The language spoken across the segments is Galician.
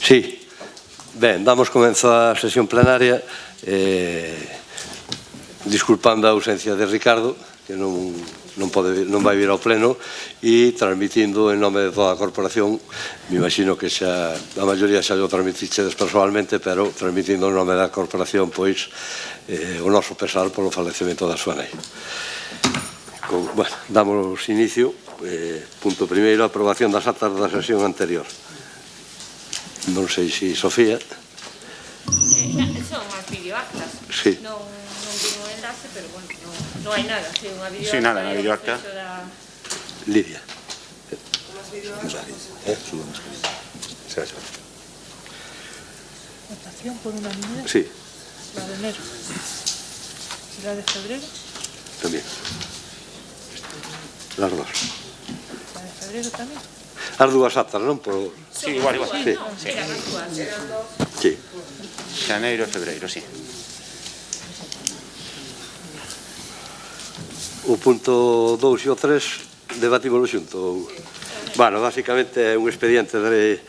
Sí, ben, damos comenzo á sesión plenaria disculpando a ausencia de Ricardo, que non vai vir ao pleno, e transmitindo en nome de toda a corporación, me imagino que xa a maioría xa o transmitichedes personalmente, pero transmitindo en nome da corporación pois o noso pesar polo falecemento da súa nai. Bueno, damos inicio. Punto primeiro, aprobación das actas da sesión anterior. Non sei se Sofía. Son as videoactas. Sí. Non vino o enlace, pero bueno, non hai nada. Sí, unha videoacta. Sí, nada, unha videoacta. Lidia. As videoactas. Votación por unanimidad. Sí. La de enero. ¿Y la de febrero? También. Las dos. La de febrero tamén. As dúas actas, non? Sí, igual. Sí. Eran as dúas. Sí. Xaneiro e febreiro, sí. O punto 2 e o 3 debatímoslo xunto. Bueno, basicamente é un expediente de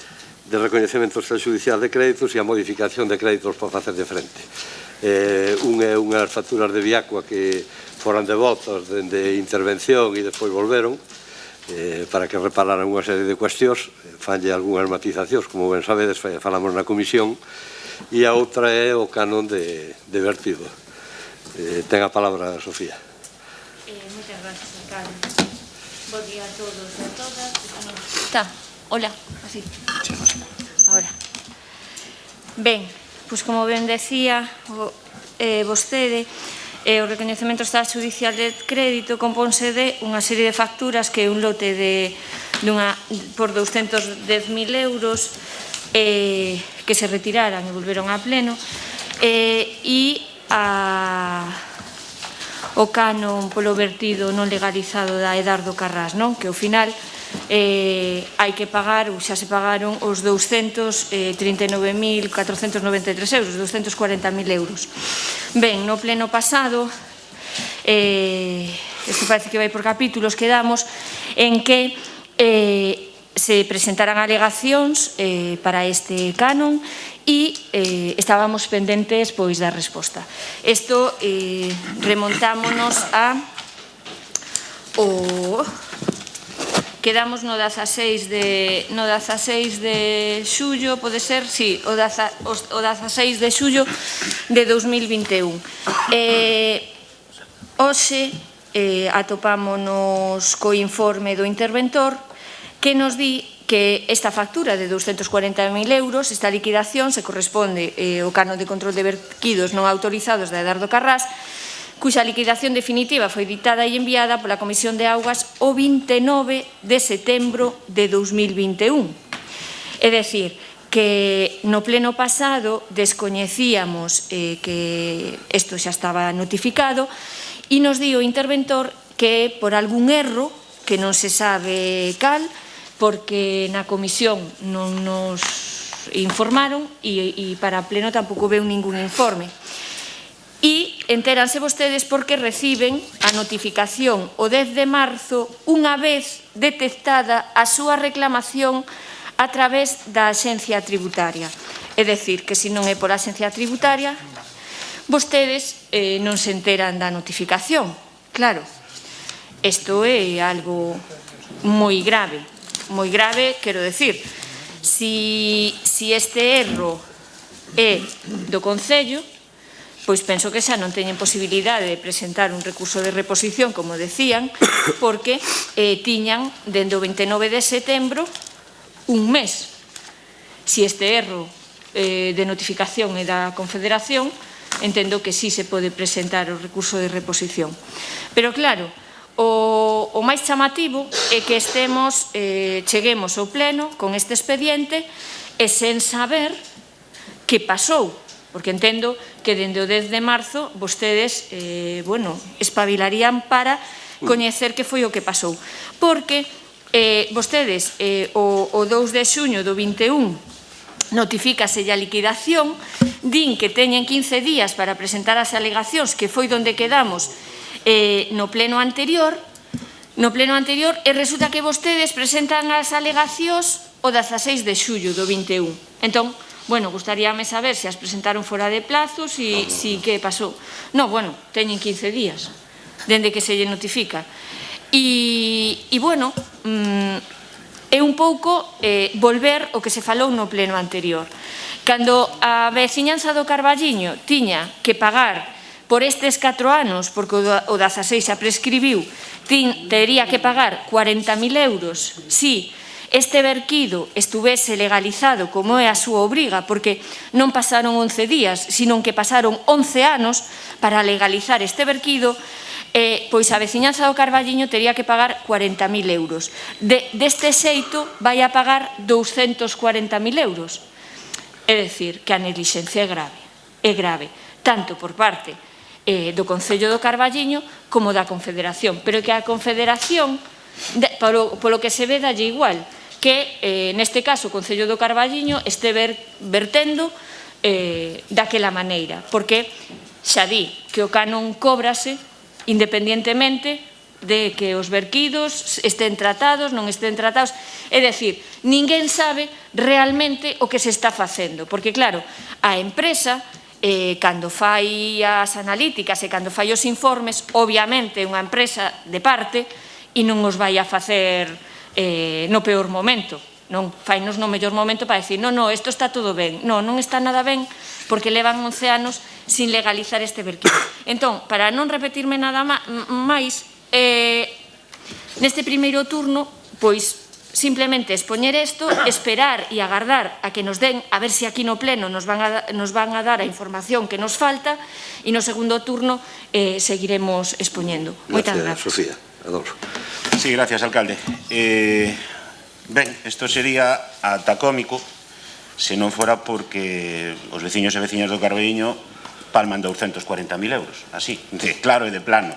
recoñecemento extrajudicial de créditos e a modificación de créditos para facer de frente. Unhas facturas de Viacua que foran devoltas de intervención e despois volveron para que repararan unha serie de cuestións, fanlle algunhas matizacións, como ben sabedes, falamos na comisión, e a outra é o canon de vertido. Ten a palabra Sofía. Moitas gracias, alcalde. Bo día a todos e a todas. Está, hola, así. Ahora. Ben, pois como ben decía vostede, o recoñecemento extrajudicial de crédito compónse de unha serie de facturas que é un lote por 210.000 euros que se retiraran e volveron a pleno e o canon polo vertido non legalizado da Edardo Carrás, non? Que ao final hai que pagar, ou xa se pagaron os 239.493 euros, 240.000 euros. Ben, no pleno pasado, isto parece que vai por capítulos, quedamos en que se presentaran alegacións para este canon e estábamos pendentes pois da resposta. Isto remontámonos a quedamos no 16 de xullo, pode ser, si, o 16 de xullo de 2021. Hoxe atopámonos co informe do interventor que nos di que esta factura de 240.000 euros, esta liquidación, se corresponde ao canon de control de vertidos non autorizados da Edardo Carrás, cuxa liquidación definitiva foi ditada e enviada pola Comisión de Augas o 29 de setembro de 2021. É dicir, que no pleno pasado descoñecíamos que isto xa estaba notificado e nos di o interventor que por algún erro, que non se sabe cal, porque na comisión non nos informaron e para pleno tampouco veu ningún informe. E entéranse vostedes porque reciben a notificación o 10 de marzo unha vez detectada a súa reclamación a través da Axencia Tributaria. É dicir, que se non é por Axencia Tributaria, vostedes non se enteran da notificación. Claro, isto é algo moi grave, quero decir, si este erro é do Concello, pois penso que xa non teñen posibilidade de presentar un recurso de reposición, como decían, porque tiñan, dende o 29 de setembro, un mes. Si este erro de notificación é da Confederación, entendo que sí se pode presentar o recurso de reposición. Pero claro, o máis chamativo é que cheguemos ao pleno con este expediente e sen saber que pasou, porque entendo que dende o 10 de marzo vostedes espabilarían para coñecer que foi o que pasou. Porque vostedes o 2 de xuño do 21 notifícase a liquidación, din que teñen 15 días para presentar as alegacións, que foi donde quedamos no pleno anterior, e resulta que vostedes presentan as alegacións o 16 de xullo do 21. Entón, bueno, gustaríame saber se as presentaron fora de plazos e si que pasou. No, bueno, teñen 15 días dende que se lle notifica. E bueno, é un pouco volver o que se falou no pleno anterior. Cando a veciñanza do Carballiño tiña que pagar por estes 4 anos, porque o 16 xa prescribiu, tería que pagar 40.000 euros si este verquido estuvese legalizado como é a súa obriga, porque non pasaron 11 días, sino que pasaron 11 anos para legalizar este verquido, pois a veciñanza do Carballiño tería que pagar 40.000 euros. Deste xeito vai a pagar 240.000 euros. É dicir, que a neglixencia é grave, tanto por parte do Concello do Carballiño como da Confederación, pero que a Confederación, polo que se ve, dalle igual, que neste caso o Concello do Carballiño este vertendo daquela maneira, porque xa di que o canon cóbrase independientemente de que os verquidos estén tratados, non estén tratados. É dicir, ninguén sabe realmente o que se está facendo, porque claro, a empresa, cando fai as analíticas e cando fai os informes, obviamente é unha empresa de parte e non os vai a facer no peor momento, non fainos no mellor momento para decir, non, isto está todo ben. Non está nada ben, porque levan 11 anos sin legalizar este verquido. Entón, para non repetirme nada máis, neste primeiro turno, pois, simplemente expoñer isto, esperar e agardar a que nos den, a ver se aquí no pleno nos van a dar a información que nos falta, e no segundo turno seguiremos expoñendo. Moitas gracias. Sofía, Adolfo. Sí, gracias, alcalde. Ben, isto sería ata cómico se non fora porque os veciños e veciñas do Carballiño palman 240.000 euros, así, de claro e de plano.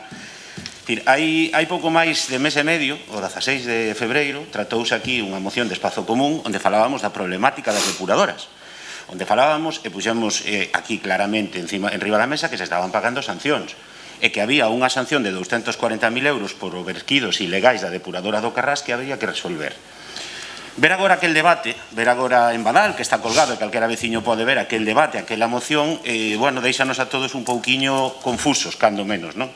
Hai pouco máis de mes e medio, o 16 de febreiro, tratouse aquí unha moción de espazo común onde falábamos da problemática das depuradoras, onde falábamos e puxemos aquí claramente enriba da mesa que se estaban pagando sancións e que había unha sanción de 240.000 euros por verquidos ilegais da depuradora do Carrás que había que resolver. Ver agora aquel debate, ver agora en Badal, que está colgado e calquera veciño pode ver aquel debate, aquela moción, bueno, deixanos a todos un pouquiño confusos, cando menos, non?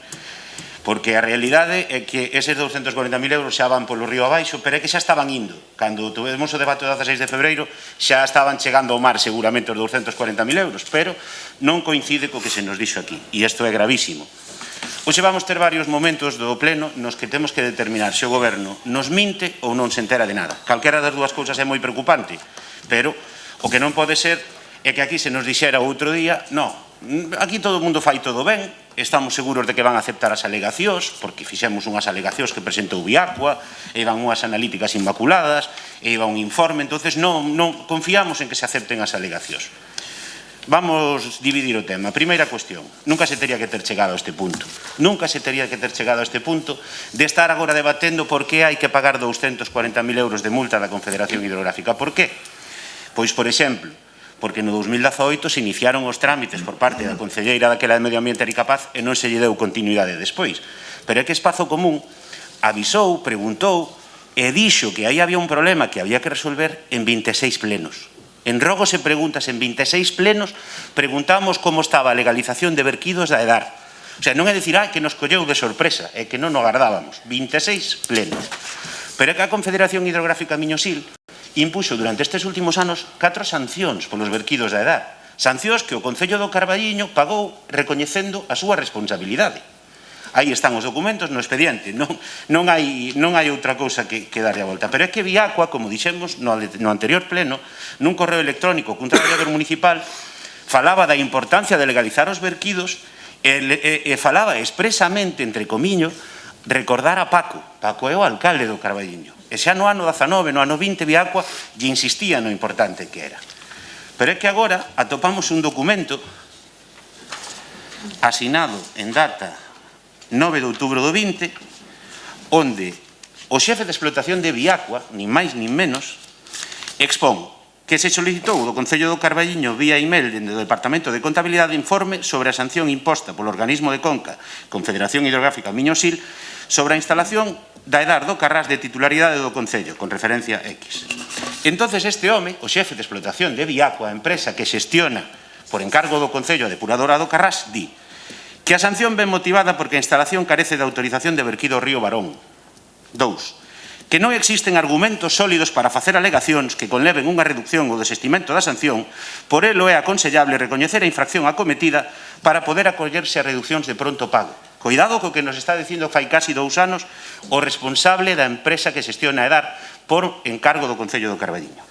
Porque a realidade é que eses 240.000 euros xa van polo río abaixo, pero é que xa estaban indo. Cando tuvemos o debate do 16 de febreiro, xa estaban chegando ao mar seguramente os 240.000 euros, pero non coincide co que se nos dixo aquí, e isto é gravísimo. Hoxe vamos ter varios momentos do pleno nos que temos que determinar se o goberno nos minte ou non se entera de nada. Calquera das dúas cousas é moi preocupante, pero o que non pode ser é que aquí se nos dixera outro día, non, aquí todo o mundo fai todo ben, estamos seguros de que van a aceptar as alegacións, porque fixemos unhas alegacións que presentou Viacua, e iban unhas analíticas inmaculadas, e iba un informe, entonces non confiamos en que se acepten as alegacións. Vamos dividir o tema. Primeira cuestión, nunca se tería que ter chegado a este punto. Nunca se tería que ter chegado a este punto de estar agora debatendo por que hai que pagar 240.000 euros de multa da Confederación Hidrográfica. Por qué? Pois, por exemplo, porque no 2018 se iniciaron os trámites por parte da concelleira daquela de Medio Ambiente Erika Paz e non se lle deu continuidade despois. Pero é que Espazo Común avisou, preguntou e dixo que aí había un problema que había que resolver en 26 plenos. En rogos e preguntas en 26 plenos preguntamos como estaba a legalización de verquidos da EDAR. O sea, non é dicir, que nos colleu de sorpresa, é que non o agardábamos. 26 plenos. Pero é que a Confederación Hidrográfica Miñosil impuxo durante estes últimos anos 4 sancións polos verquidos da EDAR. Sancións que o Concello do Carballiño pagou recoñecendo a súa responsabilidade. Aí están os documentos no expediente, non hai outra cousa que darlle a volta. Pero é que Viacua, como dixemos no anterior pleno, nun correo electrónico cun traballador municipal, falaba da importancia de legalizar os verquidos e falaba expresamente, entre comiño, recordar a Paco. Paco é o alcalde do Carballiño. E xa no ano 19, no ano 20, Viacua lle insistía no importante que era. Pero é que agora atopamos un documento asinado en data 9 de outubro do 20, onde o xefe de explotación de Viacua, nin máis nin menos, expón que se solicitou do Concello do Carballiño vía email do Departamento de Contabilidade informe sobre a sanción imposta polo organismo de Conca, Confederación Hidrográfica Miño-Sil, sobre a instalación da Edar do Carrás de titularidade do Concello, con referencia X. Entonces este home, o xefe de explotación de Viaco, a empresa que xestiona por encargo do Concello a depuradora do Carrás, di que a sanción ven motivada porque a instalación carece de autorización de verquido ao río Barón. 2. Que non existen argumentos sólidos para facer alegacións que conleven unha reducción ou desestimento da sanción, por elo é aconsellable recoñecer a infracción acometida para poder acollerse a reduccións de pronto pago. Cuidado co que nos está dicindo fai casi 2 anos o responsable da empresa que xestiona a Edar por encargo do Concello do Carballiño.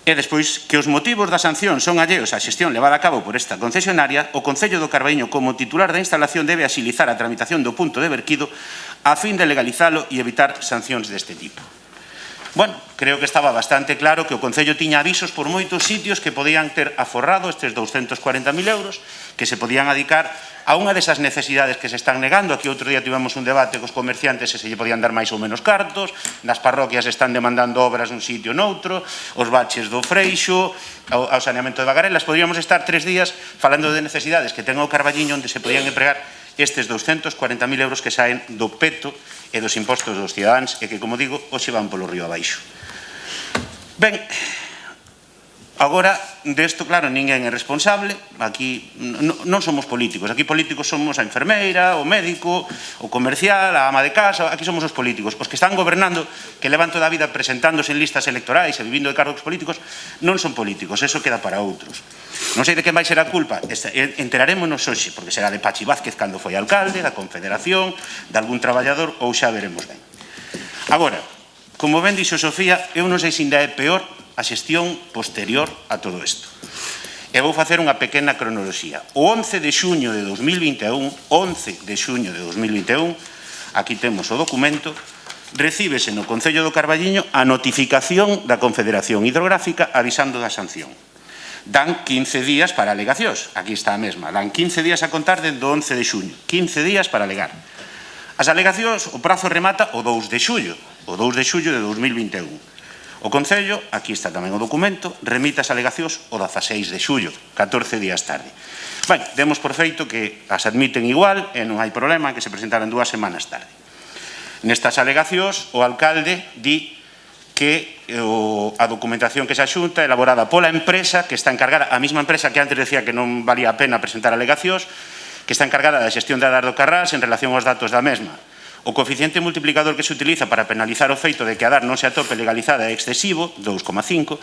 E despois que os motivos da sanción son alleos á xestión levada a cabo por esta concesionaria, o Concello do Carballiño, como titular da instalación, debe axilizar a tramitación do punto de verquido a fin de legalizalo e evitar sancións deste tipo. Bueno, creo que estaba bastante claro que o Concello tiña avisos por moitos sitios que podían ter aforrado estes 240.000 euros que se podían adicar a unha desas necesidades que se están negando. Aquí outro día tivemos un debate cos comerciantes se lle podían dar máis ou menos cartos, nas parroquias están demandando obras nun sitio noutro, os baches do Freixo, ao saneamento de Bagarelas. Podríamos estar 3 días falando de necesidades que ten o Carballiño onde se podían empregar estes 240.000 euros que saen do peto e dos impostos dos cidadáns e que, como digo, hoxe van polo río abaixo. Ben, agora, desto, claro, ninguén é responsable. Aquí non somos políticos. Aquí políticos somos a enfermeira, o médico, o comercial, a ama de casa. Aquí somos os políticos. Os que están gobernando, que levan toda a vida presentándose en listas electorais e vivindo de cargos políticos, non son políticos. Eso queda para outros. Non sei de quen vai ser a culpa. Enterarémonos hoxe, porque será de Pachi Vázquez cando foi alcalde, da Confederación, de algún traballador, ou xa veremos ben. Agora, como ben dixo Sofía, eu non sei se ainda é peor a xestión posterior a todo isto. E vou facer unha pequena cronoloxía. O 11 de xuño de 2021, aquí temos o documento, recíbese no Concello do Carballiño a notificación da Confederación Hidrográfica avisando da sanción. Dan 15 días para alegacións. Aquí está a mesma. Dan 15 días a contar desde o 11 de xuño. 15 días para alegar. As alegacións, o prazo remata o 2 de xullo. O 2 de xullo de 2021. O Concello, aquí está tamén o documento, remite as alegacións o 16 de xullo, 14 días tarde. Ben, demos por feito que as admiten igual e non hai problema que se presentaran 2 semanas tarde. Nestas alegacións, o alcalde di que a documentación que se axunta é elaborada pola empresa que está encargada, a mesma empresa que antes decía que non valía a pena presentar alegacións, que está encargada da xestión da Edar do Carrás en relación aos datos da mesma. O coeficiente multiplicador que se utiliza para penalizar o feito de que a Edar non se atope legalizada é excesivo, 2,5,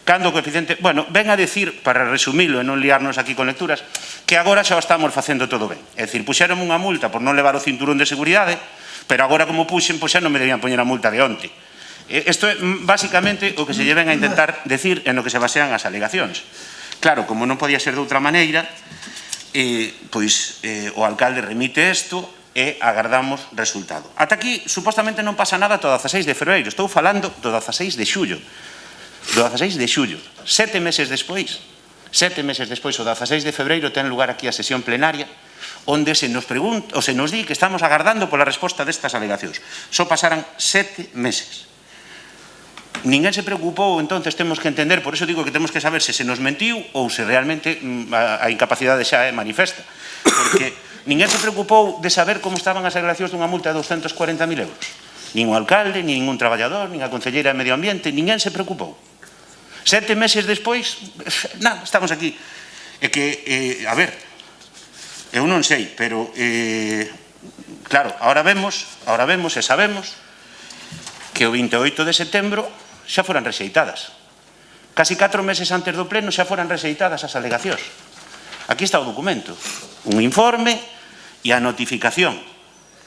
cando o coeficiente, bueno, ven a decir, para resumilo e non liarnos aquí con lecturas, que agora xa o estamos facendo todo ben. É dicir, puxeron unha multa por non levar o cinturón de seguridade, pero agora como puxen, pois xa non me debían poñer a multa de onte. Isto é basicamente o que se lleven a intentar decir en o que se basean as alegacións. Claro, como non podía ser de outra maneira, pois o alcalde remite isto e agardamos resultado. Ata aquí, supostamente non pasa nada todo o 16 de febreiro. Estou falando do 16 de xullo. Do 16 de xullo. 7 meses despois, o 16 de febreiro, ten lugar aquí a sesión plenaria, onde se nos pregunta, ou se nos di que estamos agardando pola resposta destas alegacións. Só pasaran 7 meses. Ninguén se preocupou, entonces temos que entender, por iso digo que temos que saber se nos mentiu ou se realmente a incapacidade xa é manifesta. Porque ninguén se preocupou de saber como estaban as alegacións dunha multa de 240.000 euros. Nin o alcalde, nin ningún traballador, nin a concelleira de Medio Ambiente, ninguén se preocupou. 7 meses despois, nada, estamos aquí. É que, a ver, eu non sei, pero, claro, ahora vemos e sabemos que o 28 de setembro xa foran rexeitadas. Casi 4 meses antes do pleno xa foran rexeitadas as alegacións. Aquí está o documento, un informe e a notificación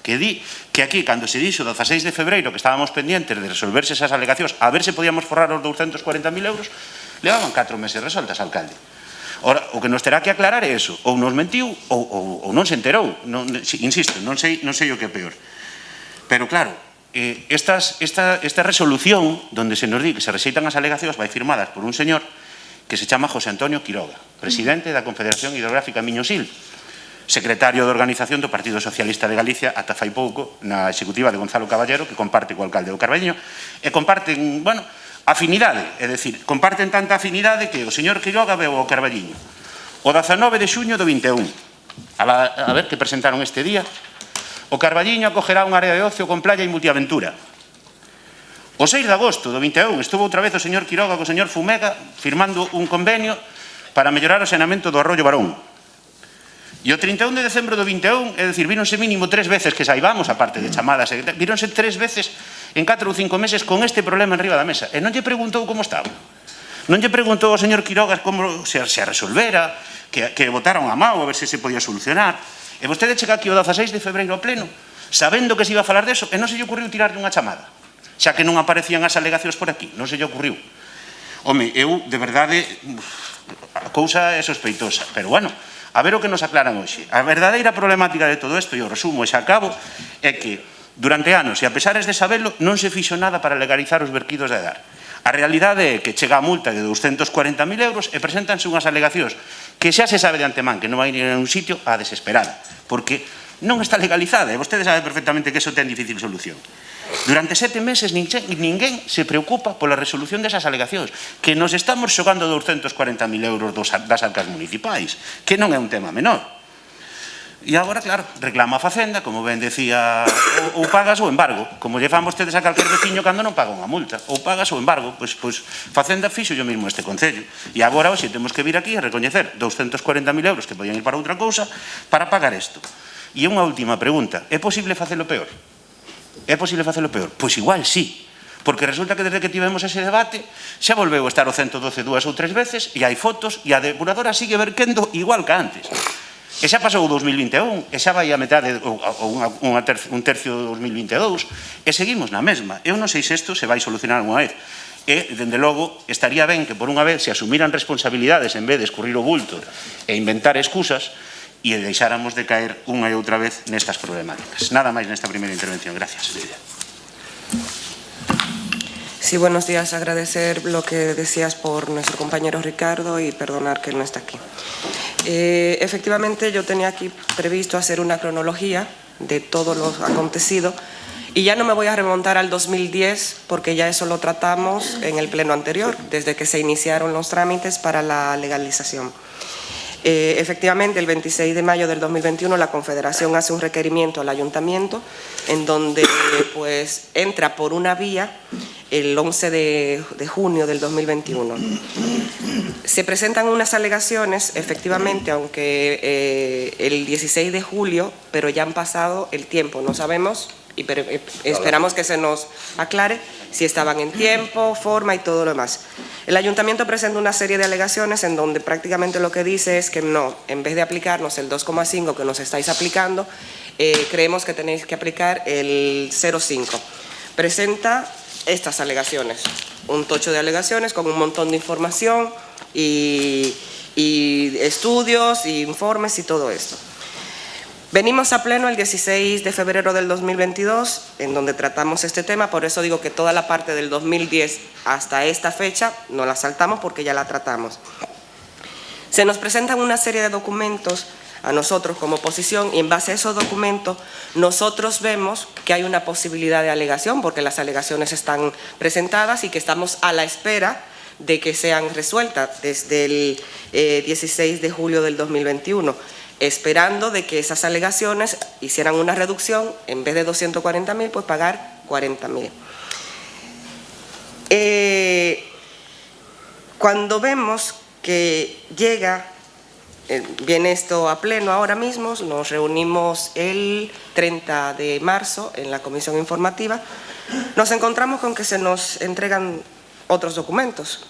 que di que aquí, cando se dixo o 16 de febreiro que estábamos pendientes de resolverse esas alegacións, a ver se podíamos forrar os 240.000 euros, levaban 4 meses resoltas, alcalde. Ora, o que nos terá que aclarar é eso, ou nos mentiu ou non se enterou. Insisto, non sei o que é peor. Pero claro, esta resolución, donde se nos di que se rexeitan as alegacións, vai firmadas por un señor que se chama José Antonio Quiroga, presidente da Confederación Hidrográfica Miño-Sil, secretario de organización do Partido Socialista de Galicia ata fai pouco na executiva de Gonzalo Caballero, que comparte co alcalde do Carballiño, e comparten, bueno, Afinidade, é dicir, comparten tanta afinidade que o señor Quiroga veu ao Carballiño o 19 de xuño do 21, a ver que presentaron este día. O Carballiño acogerá unha área de ocio con playa e multiaventura. O 6 de agosto do 21 estuvo outra vez o señor Quiroga co señor Fumega firmando un convenio para mellorar o saneamento do Arroyo Barón. E o 31 de decembro do 21, é dicir, víronse mínimo 3 veces que saibamos, aparte de chamadas, víronse 3 veces en 4 ou 5 meses con este problema enriba da mesa. E non lle preguntou como estaba. Non lle preguntou ao señor Quiroga como se a resolvera, que votaron a mao a ver se podía solucionar. E vostede chega aquí o 16 de febreiro ao pleno, sabendo que se iba a falar deso, e non se lle ocurriu tirarle unha chamada. Xa que non aparecían as alegacións por aquí, non se lle ocurriu. Home, eu, de verdade, a cousa é sospeitosa, pero bueno, a ver o que nos aclaran hoxe. A verdadeira problemática de todo isto, e o resumo e xa acabo, é que durante anos, e a pesares de sabelo, non se fixo nada para legalizar os verquidos de Edar. A realidade é que chega a multa de 240.000 euros e preséntanse unhas alegacións que xa se sabe de antemán que non vai ir a un sitio a desesperada, porque non está legalizada, e vostede sabe perfectamente que iso ten difícil solución. Durante 7 meses ninguén se preocupa pola resolución desas alegacións, que nos estamos xogando 240.000 euros das arcas municipais, que non é un tema menor. E agora, claro, reclama a Facenda, como ben decía, ou pagas ou embargo, como lle fan vostedes a calquer veciño cando non paga unha multa, ou pagas ou embargo, pois Facenda fixo yo mesmo este concello, e agora hoxe temos que vir aquí a recoñecer 240.000 euros que podían ir para outra cousa para pagar isto. E unha última pregunta, é posible facelo peor? É posible facelo peor? Pois igual sí, porque resulta que desde que tivemos ese debate xa volveu a estar o 112 2 ou 3 veces e hai fotos e a depuradora sigue verquendo igual que antes. E xa pasou o 2021, e xa vai a metade ou un tercio do 2022 e seguimos na mesma. Eu non sei se isto se vai solucionar unha vez. E, dende logo, estaría ben que por unha vez se asumiran responsabilidades en vez de escurrir o bulto e inventar excusas e deixáramos de caer unha e outra vez nestas problemáticas. Nada máis nesta primeira intervención. Gracias. Sí, buenos días. Agradecer lo que decías por nuestro compañero Ricardo y perdonar que no está aquí. Efectivamente, yo tenía aquí previsto hacer una cronología de todo lo acontecido y ya no me voy a remontar al 2010 porque ya eso lo tratamos en el pleno anterior, desde que se iniciaron los trámites para la legalización. Efectivamente, el 26 de mayo del 2021 la Confederación hace un requerimiento al Ayuntamiento en donde pues entra por una vía el 11 de junio del 2021. Se presentan unas alegaciones, efectivamente, aunque el 16 de julio, pero ya han pasado el tiempo, no sabemos, y esperamos que se nos aclare si estaban en tiempo, forma y todo lo demás. El Ayuntamiento presenta una serie de alegaciones en donde prácticamente lo que dice es que no, en vez de aplicarnos el 2,5 que nos estáis aplicando, creemos que tenéis que aplicar el 0,5. Presenta estas alegaciones, un tocho de alegaciones con un montón de información y estudios, y informes y todo esto. Venimos a pleno el 16 de febrero del 2022, en donde tratamos este tema, por eso digo que toda la parte del 2010 hasta esta fecha no la saltamos porque ya la tratamos. Se nos presentan una serie de documentos a nosotros como oposición y en base a esos documentos nosotros vemos que hay una posibilidad de alegación porque las alegaciones están presentadas y que estamos a la espera de que sean resueltas desde el 16 de julio del 2021. Esperando de que esas alegaciones hicieran una reducción, en vez de 240.000, pues pagar 40.000. Cuando vemos que viene esto a pleno ahora mismo, nos reunimos el 30 de marzo en la comisión informativa, nos encontramos con que se nos entregan otros documentos.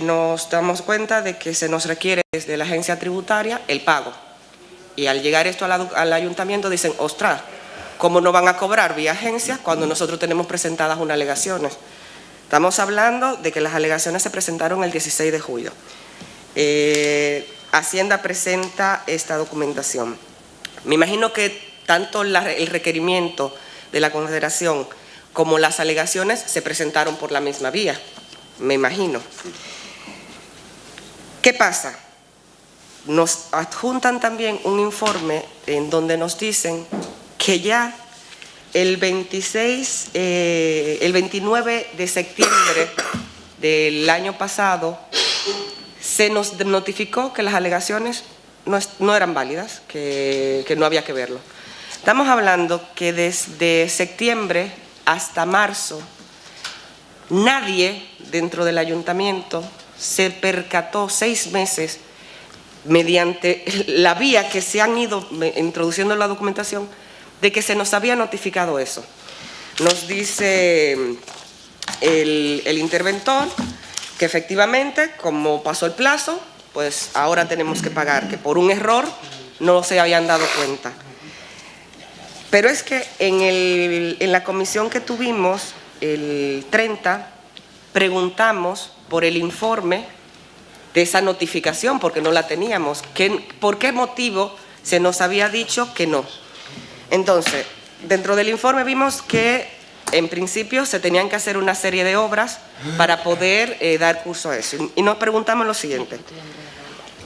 Nos damos cuenta de que se nos requiere desde la agencia tributaria el pago. Y al llegar esto al ayuntamiento dicen, ostras, ¿cómo no van a cobrar vía agencia cuando nosotros tenemos presentadas unas alegaciones? Estamos hablando de que las alegaciones se presentaron el 16 de julio. Hacienda presenta esta documentación. Me imagino que tanto el requerimiento de la Confederación como las alegaciones se presentaron por la misma vía. Me imagino. ¿Qué pasa? Nos adjuntan también un informe en donde nos dicen que ya el 29 de septiembre del año pasado se nos notificó que las alegaciones no eran válidas, que no había que verlo. Estamos hablando que desde septiembre hasta marzo nadie dentro del ayuntamiento se percató 6 meses mediante la vía que se han ido introduciendo en la documentación de que se nos había notificado eso. Nos dice el interventor que efectivamente, como pasó el plazo, pues ahora tenemos que pagar, que por un error no se habían dado cuenta. Pero es que en la comisión que tuvimos, el 30, preguntamos por el informe de esa notificación, porque no la teníamos. ¿Por qué motivo se nos había dicho que no? Entonces, dentro del informe vimos que en principio se tenían que hacer una serie de obras para poder dar curso a eso. Y nos preguntamos lo siguiente: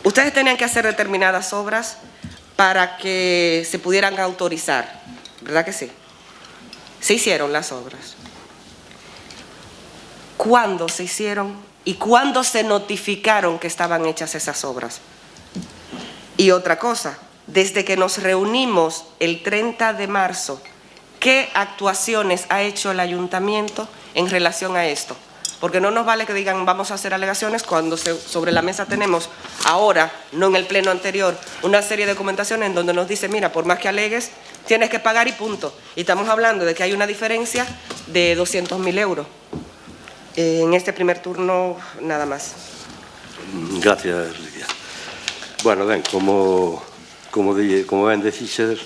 ustedes tenían que hacer determinadas obras para que se pudieran autorizar, ¿verdad que sí? Se hicieron las obras. ¿Cuándo se hicieron y cuándo se notificaron que estaban hechas esas obras? Y otra cosa, desde que nos reunimos el 30 de marzo, ¿qué actuaciones ha hecho el ayuntamiento en relación a esto? Porque no nos vale que digan vamos a hacer alegaciones cuando sobre la mesa tenemos ahora, no en el pleno anterior, una serie de documentaciones en donde nos dice, mira, por más que alegues, tienes que pagar y punto. Y estamos hablando de que hay una diferencia de 200.000 euros. En este primer turno, nada más. Gracias, Lidia. Bueno, ben, como ben dixedes,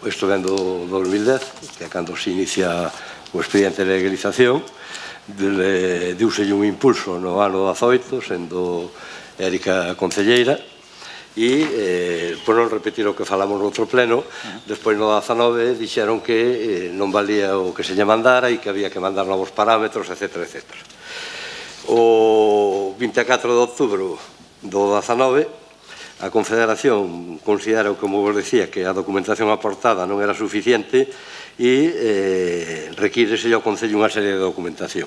isto ven do 2010, que é cando se inicia o expediente de legalización, diuselle un impulso no ano 18, sendo Érica concelleira, e, por non repetir o que falamos no outro pleno, despois no 19 dixeron que non valía o que se lle mandara e que había que mandar novos parámetros, etc. O 24 de outubro do 19, a Confederación considera, como vos decía, que a documentación aportada non era suficiente e requíreselle ao Concello unha serie de documentación.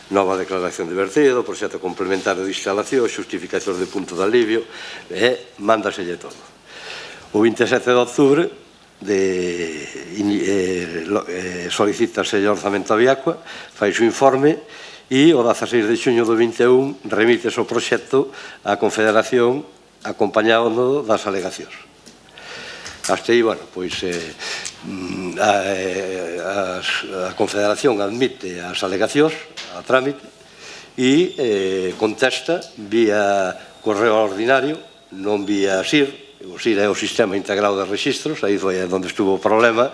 Nova declaración de vertido, proxecto complementario de instalación, xustificación de punto de alivio, e mándaselle todo. O 27 de outubro solicítase o orzamento a Viacua, fai o informe e o 16 de xuño do 21 remítese o proxecto á Confederación acompañado das alegacións. Hasta aí, bueno, pois a Confederación admite as alegacións a trámite e contesta vía correo ordinario, non vía SIR. O SIR é o Sistema Integrado de Rexistros, aí foi onde estuvo o problema,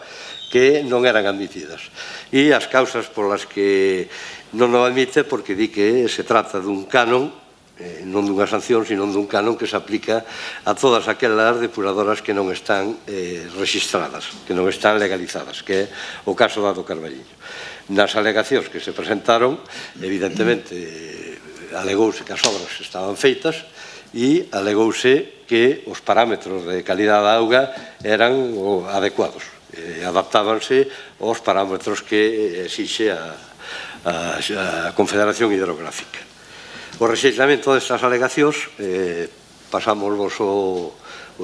que non eran admitidas. E as causas polas que non o admite, porque di que se trata dun canon, non dunha sanción, sino dun canon que se aplica a todas aquelas depuradoras que non están registradas, que non están legalizadas, que é o caso do Carballiño. Nas alegacións que se presentaron, evidentemente, alegouse que as obras estaban feitas e alegouse que os parámetros de calidade da auga eran adecuados, adaptábanse aos parámetros que exixe a Confederación Hidrográfica. O rexeitamento destas alegacións, pasámosvos o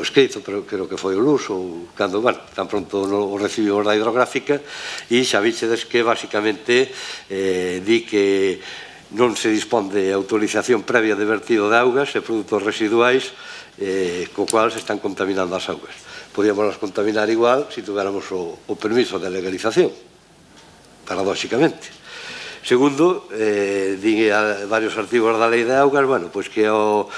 escrito, pero creo que foi o luz, ou cando, bueno, tan pronto o recibimos da hidrográfica, e xa vichedes que, basicamente, di que non se dispón de autorización previa de vertido de augas e produtos residuais, co cual se están contaminando as augas. Podíamos las contaminar igual se tuviéramos o permiso de legalización, paradóxicamente. Segundo, di varios artigos da Lei de Augas, bueno, pois que a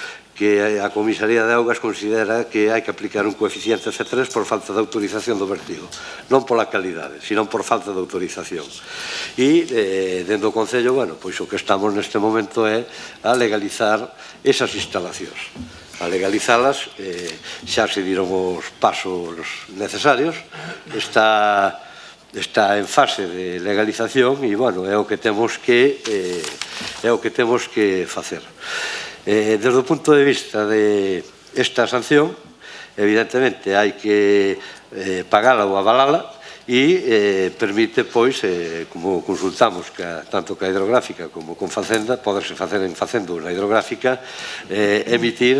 Comisaría de Augas considera que hai que aplicar un coeficiente C3 por falta de autorización do vertido, non pola calidade, sino por falta de autorización. E, dentro do Concello, bueno, pois o que estamos neste momento é a legalizar esas instalacións. A legalizalas, xa se diron os pasos necesarios, está en fase de legalización e, bueno, é o que temos que facer. Desde o punto de vista de esta sanción, evidentemente hai que pagala ou avalala e permite, pois, como consultamos tanto ca hidrográfica como con Facenda, poderse facer en Facendo na hidrográfica, emitir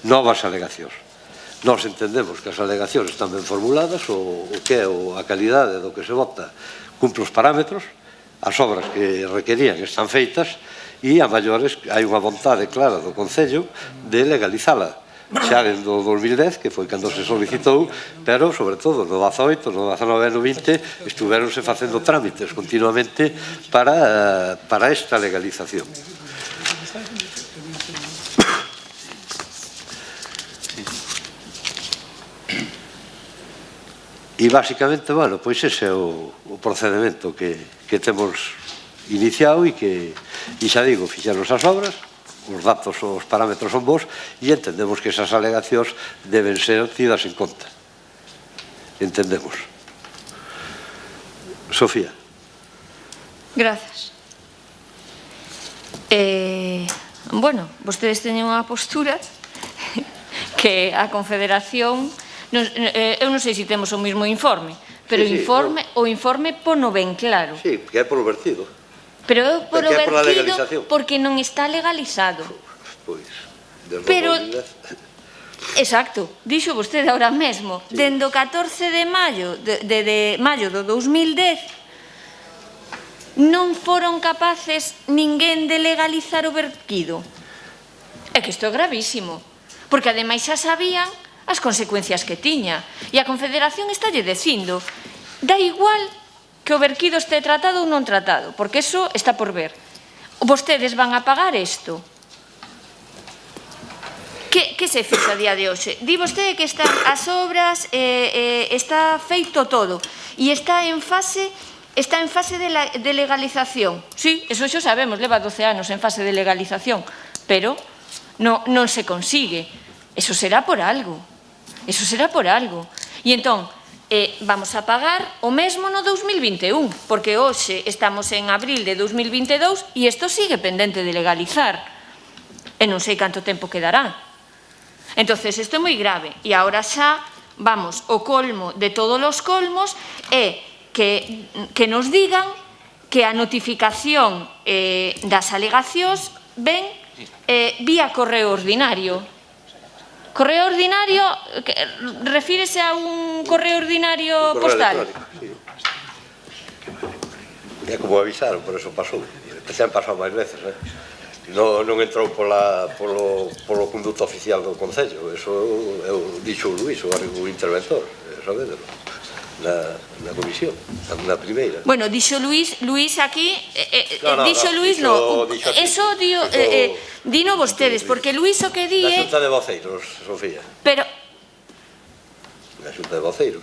novas alegacións. Nós entendemos que as alegacións están ben formuladas, o que é a calidade do que se vota cumpre os parámetros, as obras que requerían están feitas e a maiores hai unha vontade clara do Concello de legalizala xa do 2010, que foi cando se solicitou, pero sobre todo no 18, no 19 e no 20 estuveronse facendo trámites continuamente para esta legalización. E basicamente, bueno, pois ese é o procedimento que temos iniciado e xa digo, fixeron as obras, os datos, os parámetros son bons e entendemos que esas alegacións deben ser tidas en conta. Entendemos. Sofía. Grazas. Bueno, vostedes teñen unha postura que a Confederación... Eu non sei se temos o mesmo informe, pero o informe pono ben claro. Sí, que é polo vertido. Pero é polo vertido porque non está legalizado. Pois, pero, exacto, dixo vostede ahora mesmo, dende o 14 de maio de maio do 2010 non foron capaces ninguén de legalizar o vertido. É que isto é gravísimo, porque ademais xa sabían as consecuencias que tiña. E a Confederación estálle dicindo, da igual que o vertido este tratado ou non tratado, porque eso está por ver. Vostedes van a pagar isto. Que se fez a día de hoxe? Di vostede que están as obras, está feito todo, e está en fase de legalización. Sí, eso xo sabemos, leva 12 anos en fase de legalización, pero non se consigue. Eso será por algo. Eso será por algo. E entón, vamos a pagar o mesmo no 2021, porque hoxe estamos en abril de 2022 e isto sigue pendente de legalizar. E non sei canto tempo quedará. Entonces, isto é moi grave. E agora xa, vamos, o colmo de todos os colmos é que nos digan que a notificación das alegacións ven vía correo ordinario. Correo ordinario, refírese a un correo ordinario postal? É como avisaron, por eso pasou. Se han pasado máis veces, non entrou polo conduto oficial do Concello. Eso dixo o Luís, o interventor, sabedelo, na comisión, na primeira. Bueno, dixo Luís aquí, dixo Luís no, eso dino vostedes, porque Luís o que di é... Na Xunta de Voceiros, Sofía. Pero... Na Xunta de Voceiros.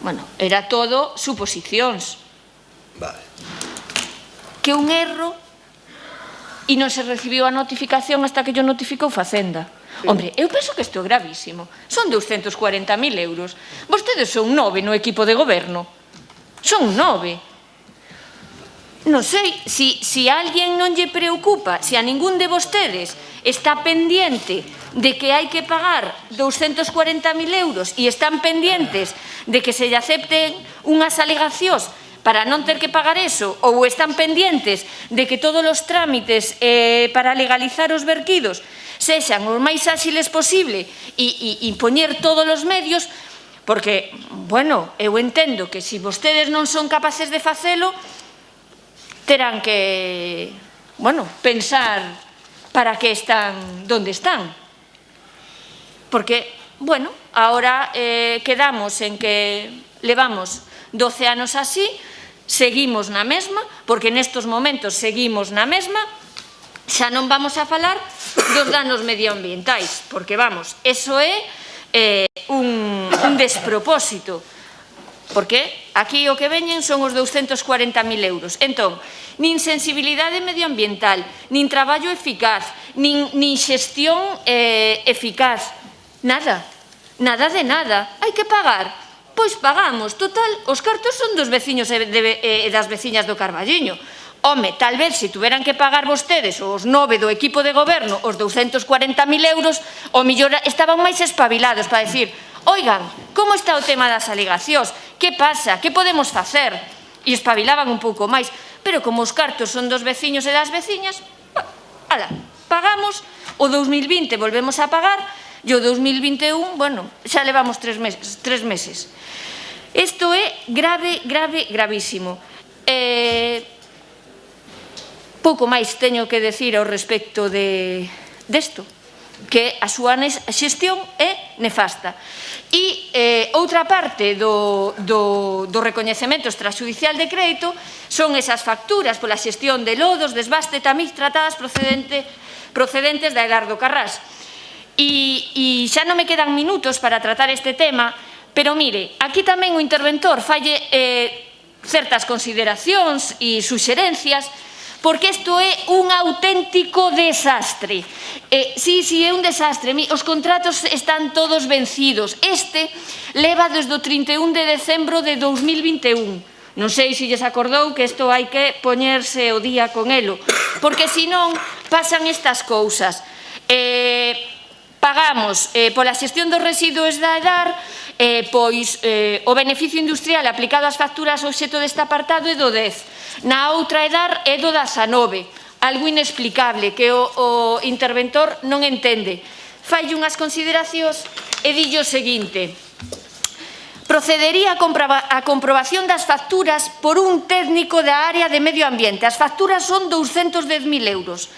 Bueno, era todo suposicións. Vale. Que un erro e non se recibiu a notificación hasta que yo notificou Facenda. Hombre, eu penso que isto é gravísimo. Son 240.000 euros. Vostedes son 9 no equipo de goberno. Son 9. Non sei, se a alguén non lle preocupa, se a ningún de vostedes está pendiente de que hai que pagar 240.000 euros e están pendientes de que se lle acepten unhas alegacións para non ter que pagar eso, ou están pendientes de que todos os trámites para legalizar os vertidos sexan os máis áxiles posible e poñer todos os medios, porque, bueno, eu entendo que se vostedes non son capaces de facelo, terán que, bueno, pensar para que están donde están. Porque, bueno, ahora quedamos en que levamos 12 anos así, seguimos na mesma, porque nestos momentos seguimos na mesma, xa non vamos a falar dos danos medioambientais, porque, vamos, eso é un despropósito, porque aquí o que veñen son os 240.000 euros. Entón, nin sensibilidade medioambiental, nin traballo eficaz, nin xestión eficaz, nada, nada de nada. Hai que pagar? Pois pagamos. Total, os cartos son dos veciños e das veciñas do Carballiño. Home, tal vez se tuveran que pagar vostedes os 9 do equipo de goberno os 240.000 euros, o millor estaban máis espabilados para decir, oigan, como está o tema das alegacións? Que pasa? Que podemos facer? E espabilaban un pouco máis. Pero como os cartos son dos veciños e das veciñas, ala, pagamos, o 2020 volvemos a pagar, e o 2021, bueno, xa levamos 3 meses. Isto é grave, gravísimo. Pouco máis teño que decir ao respecto desto, que a súa xestión é nefasta. E outra parte do recoñecemento extrajudicial de crédito son esas facturas pola xestión de lodos, desbaste e tamiz tratadas procedentes da Edardo Carrás. E xa non me quedan minutos para tratar este tema, pero mire, aquí tamén o interventor falle certas consideracións e suxerencias, porque isto é un auténtico desastre. Sí, é un desastre. Os contratos están todos vencidos. Este leva desde o 31 de decembro de 2021. Non sei se lles acordou que isto hai que poñerse o día con elo, porque senón pasan estas cousas. Pagamos pola xestión dos residuos da EDAR, pois o beneficio industrial aplicado ás facturas obxeto deste apartado é do 10. Na outra EDAR é do 19. Algo inexplicable que o interventor non entende. Falle unhas consideracións e dille o seguinte: procedería a comprobación das facturas por un técnico da área de medio ambiente. As facturas son 210.000 euros.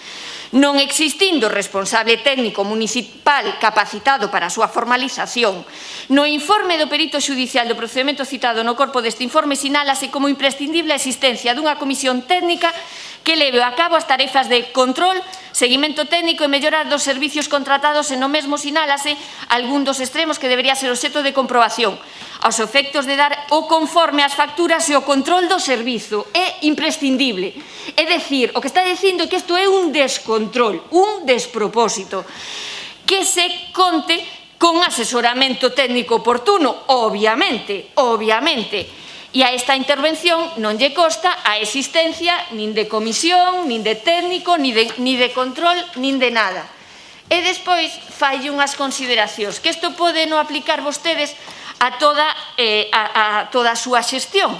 Non existindo responsable técnico municipal capacitado para a súa formalización. No informe do perito xudicial do procedimento citado no corpo deste informe sinálase como imprescindible a existencia dunha comisión técnica que leve a cabo as tarefas de control, seguimento técnico e mellorar dos servicios contratados e no mesmo sinálase algún dos extremos que debería ser obxecto de comprobación aos efectos de dar o conforme ás facturas e o control do servizo. É imprescindible. É dicir, o que está dicindo é que isto é un descontrol, un despropósito, que se conte con asesoramento técnico oportuno, obviamente. E a esta intervención non lle consta a existencia nin de comisión, nin de técnico, nin de control, nin de nada. E despois falle unhas consideracións, que isto pode non aplicar vostedes a toda a súa xestión.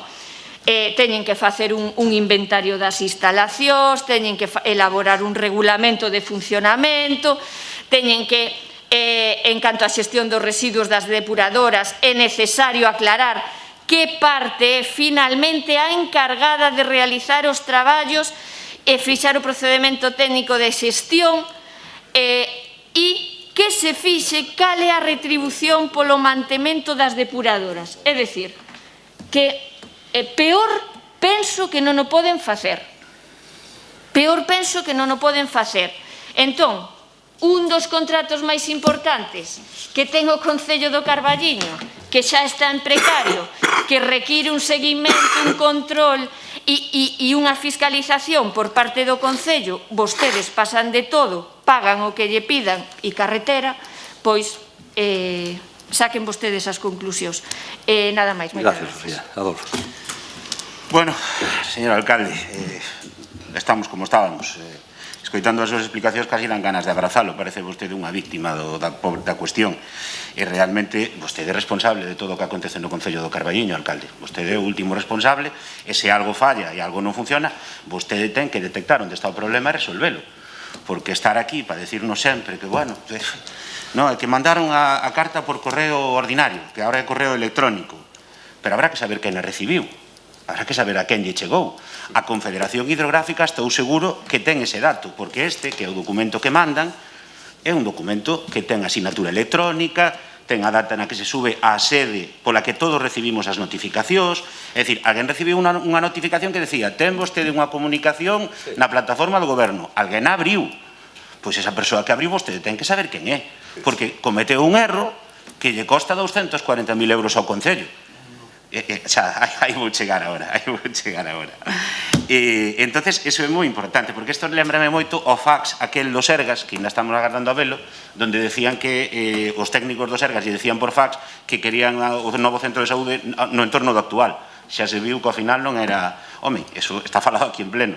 Teñen que facer un inventario das instalacións, teñen que elaborar un regulamento de funcionamento, teñen que, en canto á xestión dos residuos das depuradoras, é necesario aclarar que parte é finalmente a encargada de realizar os traballos e fixar o procedimento técnico de xestión e que se fixe cal é a retribución polo mantemento das depuradoras. É dicir, que peor penso que non o poden facer. Entón, un dos contratos máis importantes que ten o Concello do Carballiño, que xa está en precario, que require un seguimento, un control e unha fiscalización por parte do Concello, vostedes pasan de todo, pagan o que lle pidan e carretera, pois saquen vostedes as conclusións. Nada máis. Gracias, Sofía. Adolfo. Bueno, señor alcalde, estamos como estábamos. Escoitando as súas explicacións casi dan ganas de abrazalo. Parece vostede unha víctima da cuestión. E realmente vostede é responsable de todo o que acontece no Concello do Carballiño, alcalde. Vostede é o último responsable e se algo falla e algo non funciona, vostede ten que detectar onde está o problema e resolvelo. Porque estar aquí para decirnos sempre que, bueno, no, é que mandaron a carta por correo ordinario, que agora é correo electrónico, pero habrá que saber quen a recibiu. Habrá que saber a quen lle chegou. A Confederación Hidrográfica estou seguro que ten ese dato, porque este, que é o documento que mandan, é un documento que ten asignatura electrónica, ten a data na que se sube á sede pola que todos recibimos as notificacións. É dicir, alguén recibiu unha notificación que decía ten vostede unha comunicación na plataforma do goberno. Alguén a abriu. Pois esa persoa que abriu vostede ten que saber quen é, porque cometeu un erro que lle costa 240.000 euros ao Concello. Aí vou chegar agora. Entonces, eso é moi importante, porque isto lembrame moito o fax aquel do Sergas, que ainda estamos agardando a velo, donde decían que os técnicos do Sergas lle decían por fax que querían o novo centro de saúde no entorno do actual. Xa se viu que ao final non era... Home, eso está falado aquí en pleno.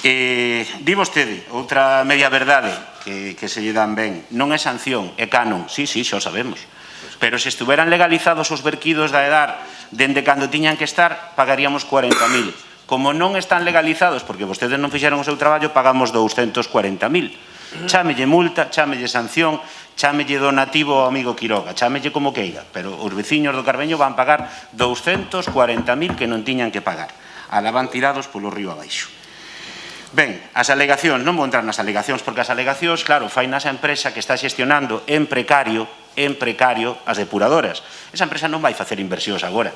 Di vostede, outra media verdade que se lle dan ben, non é sanción, é canon. Sí, xa o sabemos. Pero se estuveran legalizados os verquidos da EDAR dende cando tiñan que estar, pagaríamos 40.000. Como non están legalizados, porque vostedes non fixeron o seu traballo, pagamos 240.000. Chámelle multa, chámelle sanción, chámelle donativo ao amigo Quiroga, chámelle como queira, pero os veciños do Carbeño van pagar 240.000 que non tiñan que pagar. Ala van tirados polo río abaixo. Ben, as alegacións, non vou entrar nas alegacións, porque as alegacións, claro, fai nasa empresa que está xestionando en precario as depuradoras. Esa empresa non vai facer inversións agora.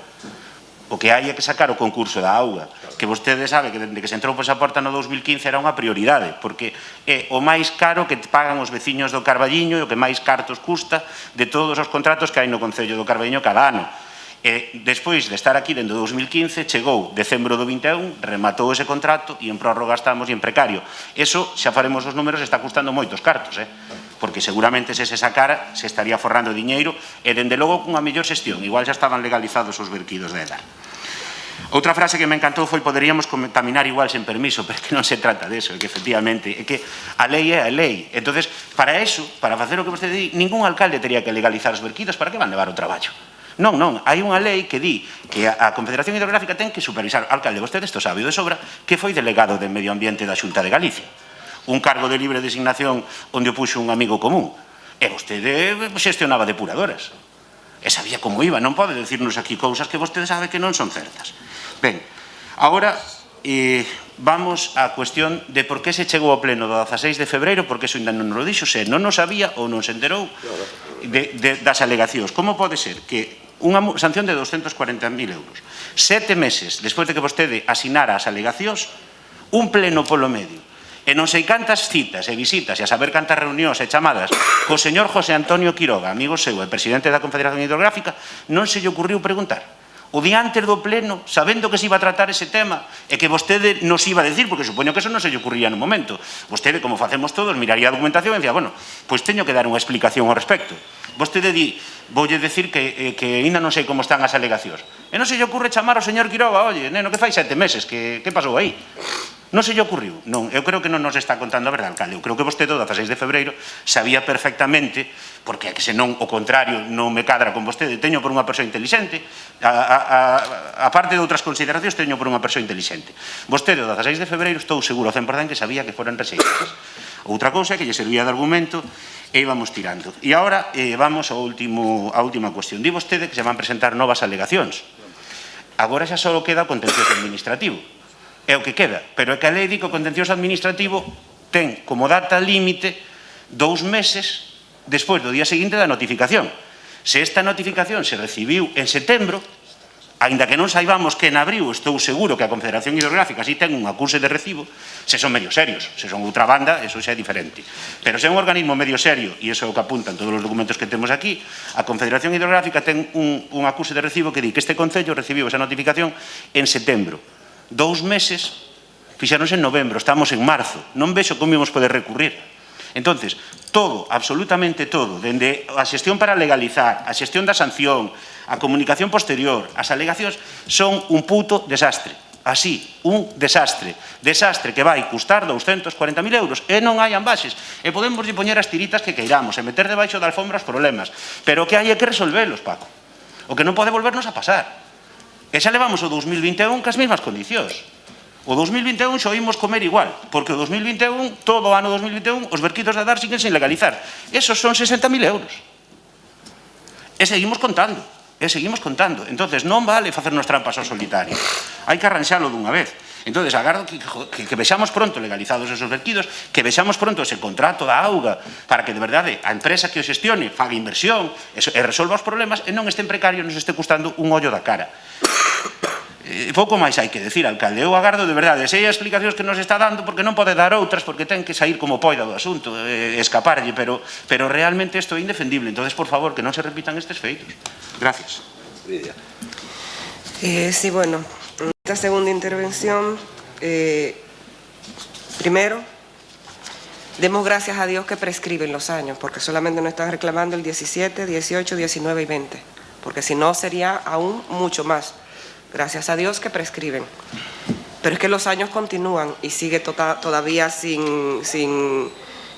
O que hai é que sacar o concurso da auga, que vostede sabe que dende que se entrou por esa porta no 2015 era unha prioridade, porque é o máis caro que pagan os veciños do Carballiño e o que máis cartos custa de todos os contratos que hai no Concello do Carballiño cada ano. Despois de estar aquí dende 2015, chegou decembro do 21, rematou ese contrato e en prórroga estamos e en precario. Eso, xa faremos os números, está custando moitos cartos, porque seguramente se sacara se estaría forrando diñeiro e dende logo cunha mellor xestión. Igual xa estaban legalizados os verquidos de EDAR. Outra frase que me encantou foi: poderíamos contaminar igual sen permiso, pero que non se trata de eso, é que efectivamente é que a lei é a lei. Entonces, para eso, para facer o que vostede di, ningún alcalde teria que legalizar os verquidos. Para que van levar o traballo? Non, hai unha lei que di que a Confederación Hidrográfica ten que supervisar. Alcalde, vostede isto sabe de sobra, que foi delegado de Medio Ambiente da Xunta de Galicia. Un cargo de libre designación onde o puxo un amigo común. E vostede xestionaba depuradoras. E sabía como iba. Non pode decirnos aquí cousas que vostede sabe que non son certas. Ben, agora vamos á cuestión de por que se chegou ao pleno do 16 de febreiro, porque eso ainda non nos dixo, se non nos sabía ou non se enterou das alegacións. Como pode ser que unha sanción de 240.000 euros, 7 meses despois de que vostede asinara as alegacións, un pleno polo medio, e non sei cantas citas e visitas e a saber cantas reunións e chamadas co señor José Antonio Quiroga, amigo seu e presidente da Confederación Hidrográfica, non se lle ocurriu preguntar o día antes do pleno, sabendo que se iba a tratar ese tema e que vostede nos iba a decir, porque supoño que eso non se lle ocurría no momento. Vostede, como facemos todos, miraría a documentación e dicía, bueno, pois teño que dar unha explicación ao respecto. Vostede di, voulle decir que ainda non sei como están as alegacións. E non se lle ocurre chamar ao señor Quiroga, oye, neno, que fai 7 meses, que pasou aí? Non se lle ocurriu? Non, eu creo que non nos está contando a verdade, alcalde. Eu creo que vostede, o 16 de febreiro, sabía perfectamente, porque que senón o contrario non me cadra con vostede, teño por unha persoa intelixente, a parte de outras consideracións, teño por unha persoa intelixente. Vostede, o 16 de febreiro, estou seguro ao 100% que sabía que foran rexeitadas. Outra cousa é que lle servía de argumento e íbamos tirando. E agora vamos á última cuestión. Di vostede que se van presentar novas alegacións. Agora xa só queda o contencioso administrativo. É o que queda, pero é que a lei di que o contencioso administrativo ten como data límite 2 meses despois do día seguinte da notificación. Se esta notificación se recibiu en setembro, aínda que non saibamos que en abril, estou seguro que a Confederación Hidrográfica si ten un acuse de recibo, se son medio serios, se son outra banda, eso xa é diferente. Pero se é un organismo medio serio, e iso é o que apuntan todos os documentos que temos aquí, a Confederación Hidrográfica ten un acuse de recibo que di que este Concello recibiu esa notificación en setembro. 2 meses, fixéronse en novembro, estamos en marzo, non vexo como ímos poder recurrir. Entonces, todo, absolutamente todo, dende a xestión para legalizar, a xestión da sanción, a comunicación posterior, as alegacións, son un puto desastre. Así, un desastre. Desastre que vai custar 240.000 euros e non hai ambaxes. E podemos poñer as tiritas que queiramos e meter debaixo da alfombra os problemas. Pero o que hai é que resolvelos, Paco. O que non pode volvernos a pasar. E xa levamos o 2021 cas mesmas condicións. O 2021 xo imos comer igual, porque o 2021, todo o ano 2021, os verquidos de EDAR siguen sin legalizar. Esos son 60.000 euros. E seguimos contando. Entonces, non vale facernos trampas ao solitario. Hai que arranxalo dunha vez. Entonces, agardo que vexamos pronto legalizados esos verquidos, que vexamos pronto ese contrato da auga, para que de verdade a empresa que o xestione faga inversión e resolva os problemas e non este en precario nos este custando un ollo da cara. Pouco máis hai que decir, alcalde. Eu agardo de verdade, sei as explicacións que nos está dando, porque non pode dar outras, porque ten que sair como poida do asunto, escaparlle, pero realmente isto é indefendible. Entonces, por favor, que non se repitan estes feitos. Gracias. Sí, bueno, en esta segunda intervención, primero, demos gracias a Dios que prescriben los años, porque solamente nos están reclamando el 17, 18, 19 y 20, porque si no sería aún mucho más. Gracias a Dios que prescriben. Pero es que los años continúan y sigue todavía sin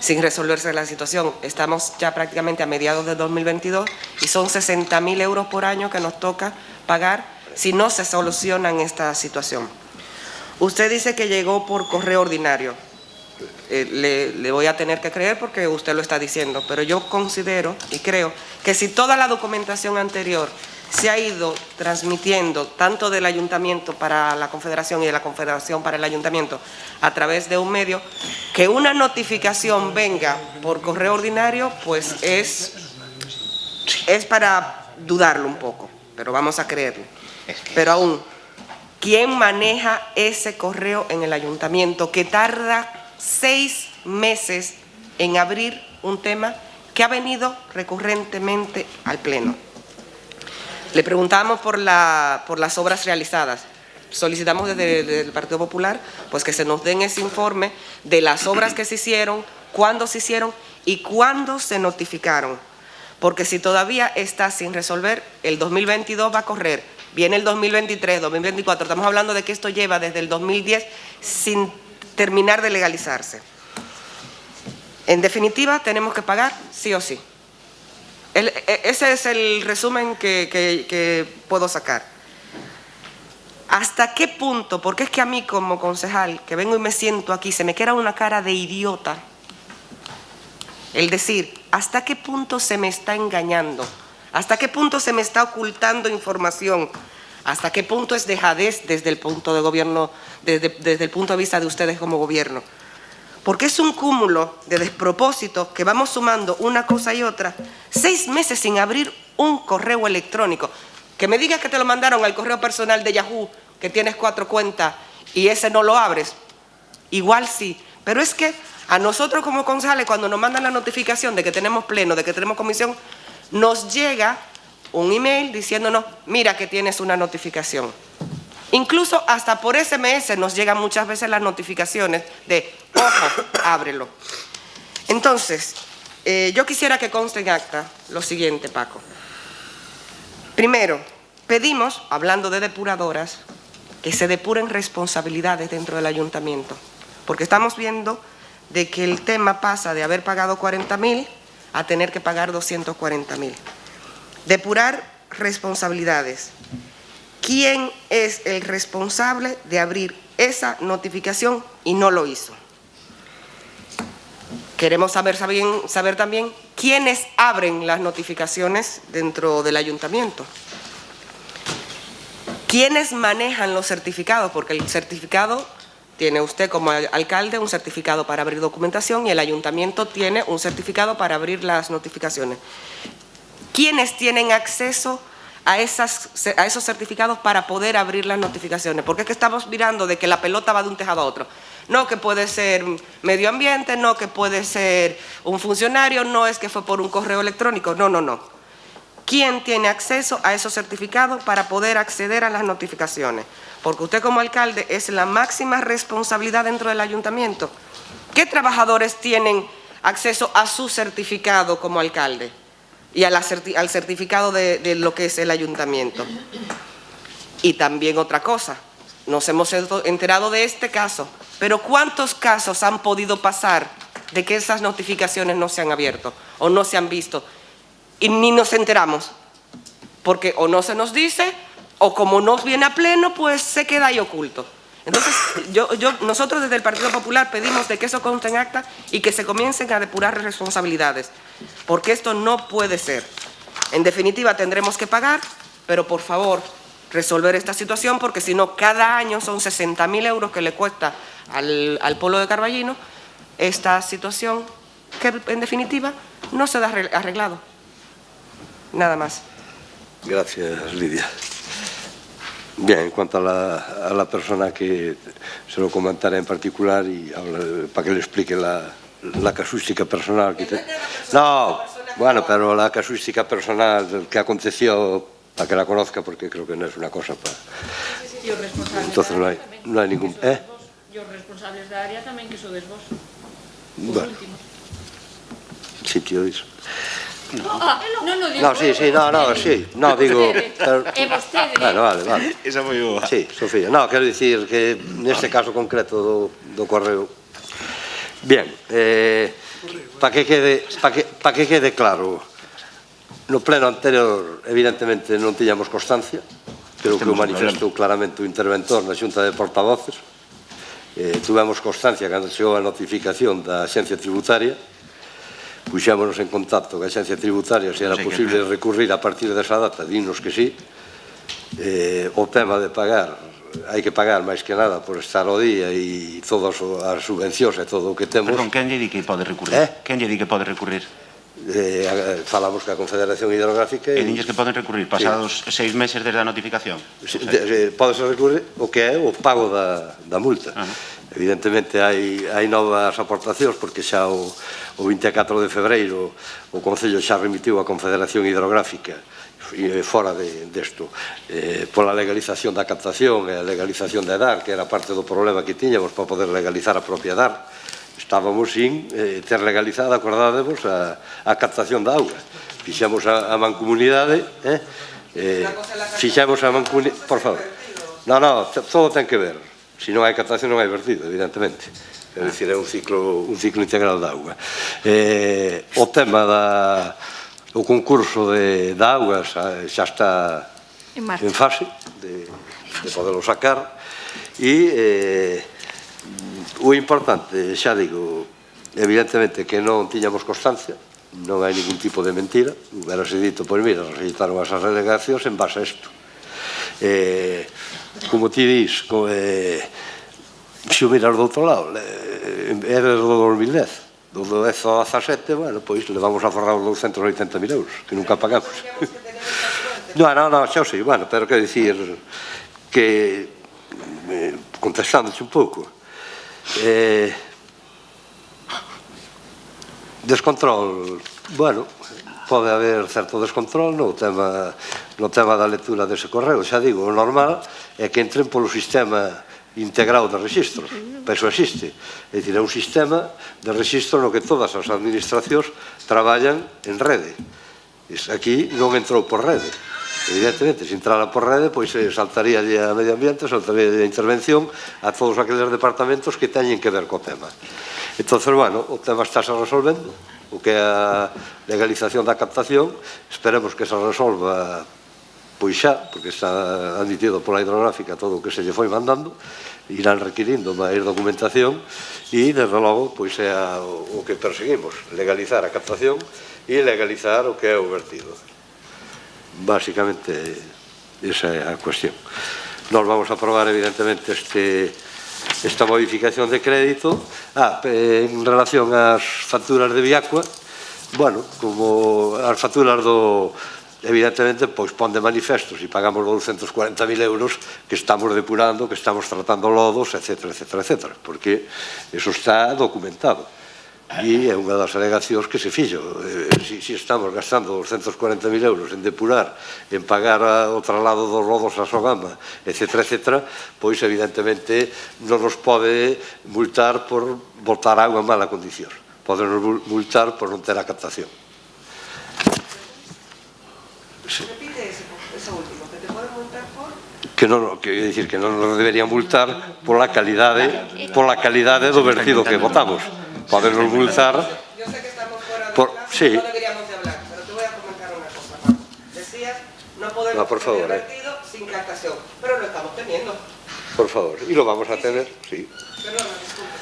sin resolverse la situación. Estamos ya prácticamente a mediados de 2022 y son 60.000 euros por año que nos toca pagar si no se soluciona esta situación. Usted dice que llegó por correo ordinario. Le voy a tener que creer porque usted lo está diciendo, pero yo considero y creo que si toda la documentación anterior se ha ido transmitiendo tanto del ayuntamiento para la Confederación y de la Confederación para el ayuntamiento a través de un medio, que una notificación venga por correo ordinario, pues es para dudarlo un poco, pero vamos a creerlo. Pero aún, ¿quién maneja ese correo en el ayuntamiento que tarda 6 meses en abrir un tema que ha venido recurrentemente al Pleno? Le preguntamos por las obras realizadas. Solicitamos desde el Partido Popular pues que se nos den ese informe de las obras que se hicieron, cuándo se hicieron y cuándo se notificaron. Porque si todavía está sin resolver, el 2022 va a correr, viene el 2023, 2024. Estamos hablando de que esto lleva desde el 2010 sin terminar de legalizarse. En definitiva, tenemos que pagar sí o sí. Ese es el resumen que puedo sacar. ¿Hasta qué punto? Porque es que a mí como concejal, que vengo y me siento aquí, se me queda una cara de idiota el decir, ¿hasta qué punto se me está engañando? ¿Hasta qué punto se me está ocultando información? ¿Hasta qué punto es dejadez desde el punto de gobierno, desde el punto de vista de ustedes como gobierno? Porque es un cúmulo de despropósitos que vamos sumando una cosa y otra. 6 meses sin abrir un correo electrónico. Que me digas que te lo mandaron al correo personal de Yahoo, que tienes 4 cuentas y ese no lo abres. Igual sí. Pero es que a nosotros como concejales, cuando nos mandan la notificación de que tenemos pleno, de que tenemos comisión, nos llega un email diciéndonos, mira que tienes una notificación. Incluso hasta por SMS nos llegan muchas veces las notificaciones de, ojo, ábrelo. Entonces, yo quisiera que conste en acta lo siguiente, Paco. Primero, pedimos, hablando de depuradoras, que se depuren responsabilidades dentro del ayuntamiento. Porque estamos viendo de que el tema pasa de haber pagado 40.000 a tener que pagar 240.000. Depurar responsabilidades. ¿Quién es el responsable de abrir esa notificación y no lo hizo? Queremos saber también quiénes abren las notificaciones dentro del ayuntamiento. ¿Quiénes manejan los certificados? Porque el certificado tiene usted como alcalde un certificado para abrir documentación y el ayuntamiento tiene un certificado para abrir las notificaciones. ¿Quiénes tienen acceso a esos certificados para poder abrir las notificaciones? Porque es que estamos mirando de que la pelota va de un tejado a otro. No que puede ser medio ambiente, no que puede ser un funcionario, no es que fue por un correo electrónico, no. ¿Quién tiene acceso a esos certificados para poder acceder a las notificaciones? Porque usted como alcalde es la máxima responsabilidad dentro del ayuntamiento. ¿Qué trabajadores tienen acceso a su certificado como alcalde? Y al certificado de lo que es el ayuntamiento. Y también otra cosa, nos hemos enterado de este caso, pero ¿cuántos casos han podido pasar de que esas notificaciones no se han abierto o no se han visto? Y ni nos enteramos, porque o no se nos dice, o como no viene a pleno, pues se queda ahí oculto. Entonces, nosotros desde el Partido Popular pedimos de que eso conste en acta y que se comiencen a depurar responsabilidades, porque esto no puede ser. En definitiva, tendremos que pagar, pero por favor, resolver esta situación, porque si no, cada año son 60.000 euros que le cuesta al pueblo de Carballino esta situación que, en definitiva, no se da arreglado. Nada más. Gracias, Lidia. Bien, en cuanto a la persona que se lo comentaré en particular y para que le explique la casuística personal. No, bueno, pero la casuística personal que aconteció, para que la conozca, porque creo que no es una cosa para... Entonces no hay ningún... Y os responsables da área tamén que sodes vos. Bueno, sí, tío, iso. No, sí, no, digo... É vostede. Vale. Esa foi boa. Sí, Sofía. No, quero dicir que neste caso concreto do correo. Bien, para que quede claro, no pleno anterior, evidentemente, non tiñamos constancia, creo que o manifestou claramente o interventor na Xunta de Portavoces. Tuvemos constancia cando chegou a notificación da Axencia Tributaria, puxámonos en contacto ca Axencia Tributaria se era posible recurrir a partir desa data, dinos que sí. O tema de pagar, hai que pagar máis que nada por estar ao día e todas as subvencións e todo o que temos. Perdón, quen lle di que pode recurrir? Quen lle di que pode recurrir? Falamos ca Confederación Hidrográfica E dinlles que poden recurrir pasados 6 meses desde a notificación? Podes recurrir o que é o pago da multa. Evidentemente hai novas aportacións porque xa o 24 de febreiro o Concello xa remitiu a Confederación Hidrográfica fora desto pola legalización da captación e a legalización da EDAR, que era parte do problema que tiñamos para poder legalizar a propia EDAR. Estábamos sin ter legalizada, acordádemos, a captación da auga. Fixemos a mancomunidade, fixemos a mancomunidade, por favor. Non, todo ten que ver. Se non hai captación non hai vertido, evidentemente. É dicir, é un ciclo integral da auga. O tema o concurso da auga xa está en fase de poderlo sacar e o importante, xa digo, evidentemente que non tiñamos constancia, non hai ningún tipo de mentira, hubiérase dito, pois mira, realizaron esas delegacións en base a isto. Como ti dis, se o miras do outro lado, é do 2010. Do 10 ao 17, bueno, pois levamos a forrar os 280.000 euros, que nunca pagamos. Non, xa o sei, bueno, pero quero dicir que, contestándoche un pouco, descontrol, bueno, pode haber certo descontrol no tema da lectura dese correo, xa digo, o normal é que entren polo sistema integrado de registros, pero iso existe, é dicir, é un sistema de registro no que todas as administracións traballan en rede. Aquí non entrou por rede, evidentemente, se entrara por rede, pois saltaría a medio ambiente, saltaría a intervención a todos aqueles departamentos que teñen que ver co tema. Entón, bueno, o tema estáse resolvendo, o que é a legalización da captación, esperemos que se resolva pois xa, porque está admitido pola hidrográfica todo o que se lle foi mandando, irán requirindo máis documentación e, desde logo, pois é o que perseguimos, legalizar a captación e legalizar o que é o vertido. Básicamente, esa é a cuestión. Nós vamos a aprobar, evidentemente, esta modificación de crédito. En relación ás facturas de Viacua, bueno, como as facturas evidentemente, pois pon de manifesto, se pagamos 240.000 euros, que estamos depurando, que estamos tratando lodos, etc., porque eso está documentado. E é unha das alegacións que se fixo. Se estamos gastando 240.000 euros en depurar, en pagar o traslado dos lodos a Sogama, etc., pois evidentemente non nos pode multar por botar agua en mala condición. Podenos multar por non ter a captación. Repite ese último, que te pueden multar por... Quer dicir que non nos deberían multar pola calidade do vertido que botamos. Podenos multar... Yo sé que estamos fuera de clase, no deberíamos de hablar, pero te voy a comentar una cosa. Decías, no podemos tener vertido sin captación, pero lo estamos teniendo. Por favor, y lo vamos a tener, sí. Perdona, disculpe.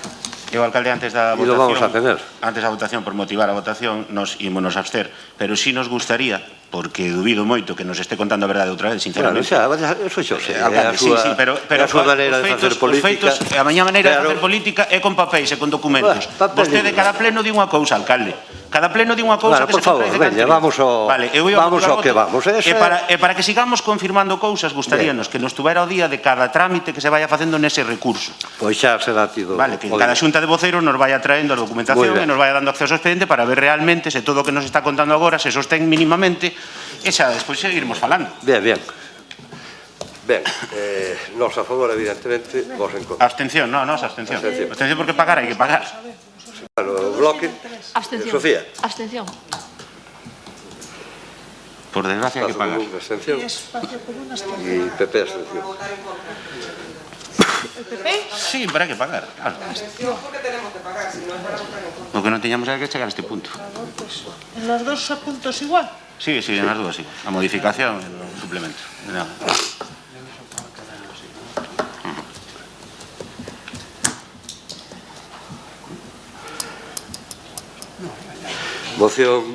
Eu, alcalde, antes da votación, lo vamos a tener. Antes da votación, por motivar a votación, nos ímonos a abster, pero sí nos gustaría, porque dubido moito que nos este contando a verdade outra vez, sinceramente. Claro, eso xo sei. Sí, pero a súa maneira de facer política. A miña maneira de facer política é con papéis e con documentos. Vostede, cada pleno di unha cousa, alcalde. Cada pleno di unha cousa que se contradice. Por favor, veña, vamos ao que vamos. E para que sigamos confirmando cousas, gustaríanos que nos tuvera o día de cada trámite que se vaya facendo nese recurso. Pois xa será tido. Vale, que cada xunta de voceiros nos vaya traendo a documentación e nos vaya dando acceso ao expediente para ver realmente se todo o que nos está contando agora se sostén mínimamente e xa despois seguiremos falando. Ben. Nos a favor, evidentemente, vos en contra. Abstención, abstención. Abstención porque pagar hai que pagar. O bloque. Abstención. Sofía. Abstención. Por desgracia hai que pagar. Abstención. Espacio por una E PP abstención. El PP? Sí, pero hai que pagar, claro. Porque tenemos que pagar, si no es para votar en contra. O que non teñamos era que chegar a este punto. En los dos puntos igual. Sí, en as dúas, sí. A modificación e o suplemento. Nada. Moción